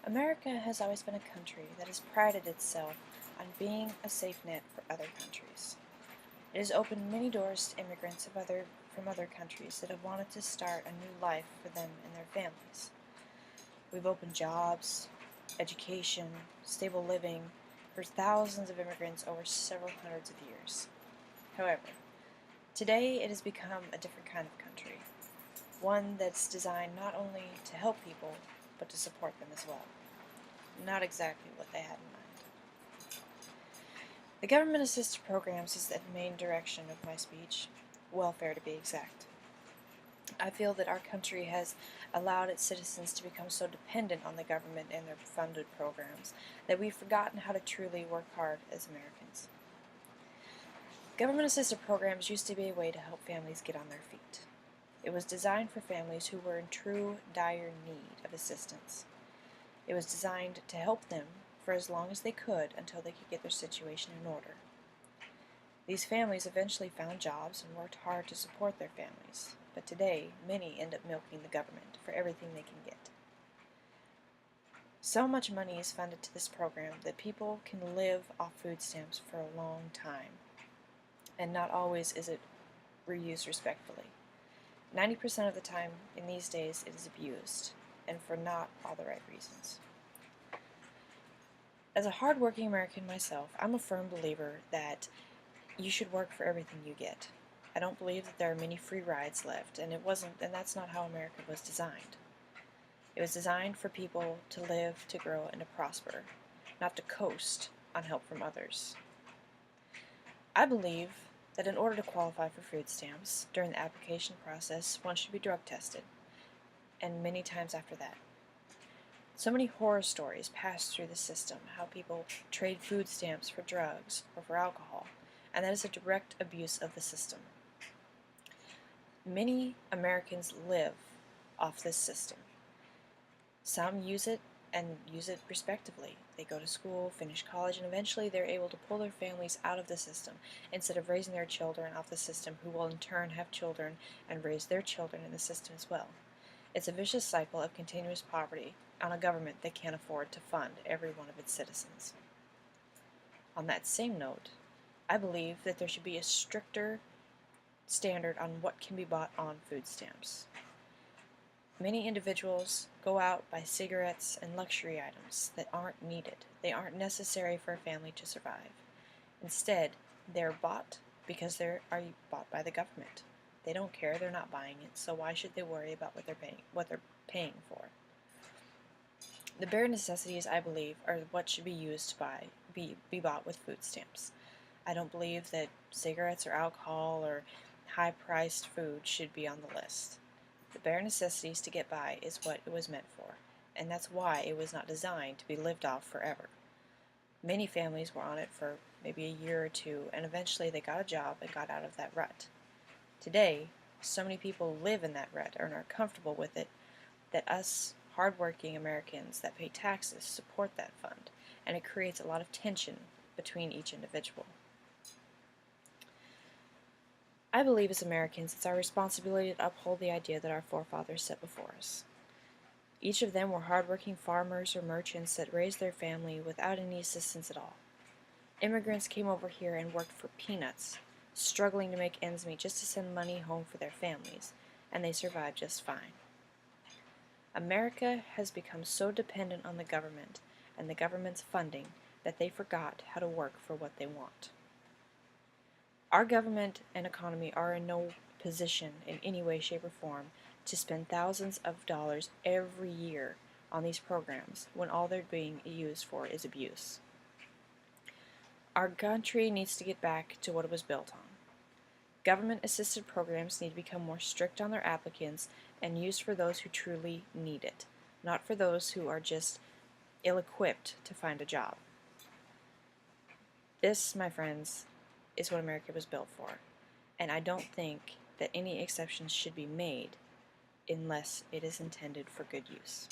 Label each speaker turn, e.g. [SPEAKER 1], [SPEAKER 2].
[SPEAKER 1] America has always been a country that has prided itself on being a safe net for other countries. It has opened many doors to immigrants from other countries that have wanted to start a new life for them and their families. We've opened jobs, education, stable living for thousands of immigrants over several hundreds of years. However, today it has become a different kind of country, one that's designed not only to help people, but to support them as well. Not exactly what they had in mind. The government-assisted programs is the main direction of my speech, welfare to be exact. I feel that our country has allowed its citizens to become so dependent on the government and their funded programs that we've forgotten how to truly work hard as Americans. Government-assisted programs used to be a way to help families get on their feet. It was designed for families who were in true, dire need of assistance. It was designed to help them for as long as they could until they could get their situation in order. These families eventually found jobs and worked hard to support their families, but today many end up milking the government for everything they can get. So much money is funded to this program that people can live off food stamps for a long time, and not always is it reused respectfully. 90% of the time in these days it is abused, and for not all the right reasons. As a hard-working American myself, I'm a firm believer that you should work for everything you get. I don't believe that there are many free rides left, and that's not how America was designed. It was designed for people to live, to grow, and to prosper, not to coast on help from others. I believe that in order to qualify for food stamps, during the application process, one should be drug tested, and many times after that. So many horror stories pass through the system, how people trade food stamps for drugs or for alcohol, and that is a direct abuse of the system. Many Americans live off this system. Some use it and use it respectively. They go to school, finish college, and eventually they're able to pull their families out of the system instead of raising their children off the system, who will in turn have children and raise their children in the system as well. It's a vicious cycle of continuous poverty on a government that can't afford to fund every one of its citizens. On that same note, I believe that there should be a stricter standard on what can be bought on food stamps. Many individuals go out, buy cigarettes and luxury items that aren't needed. They aren't necessary for a family to survive. Instead, they're bought because they are bought by the government. They don't care, they're not buying it, so why should they worry about what they're paying for? The bare necessities, I believe, are what should be used to be bought with food stamps. I don't believe that cigarettes or alcohol or high-priced food should be on the list. The bare necessities to get by is what it was meant for, and that's why it was not designed to be lived off forever. Many families were on it for maybe a year or two, and eventually they got a job and got out of that rut. Today, so many people live in that rut and are comfortable with it that us hardworking Americans that pay taxes support that fund, and it creates a lot of tension between each individual. I believe as Americans it's our responsibility to uphold the idea that our forefathers set before us. Each of them were hardworking farmers or merchants that raised their family without any assistance at all. Immigrants came over here and worked for peanuts, struggling to make ends meet just to send money home for their families, and they survived just fine. America has become so dependent on the government and the government's funding that they forgot how to work for what they want. Our government and economy are in no position in any way, shape, or form to spend thousands of dollars every year on these programs when all they're being used for is abuse. Our country needs to get back to what it was built on. Government-assisted programs need to become more strict on their applicants and used for those who truly need it, not for those who are just ill-equipped to find a job. This, my friends, is what America was built for, and I don't think that any exceptions should be made unless it is intended for good use.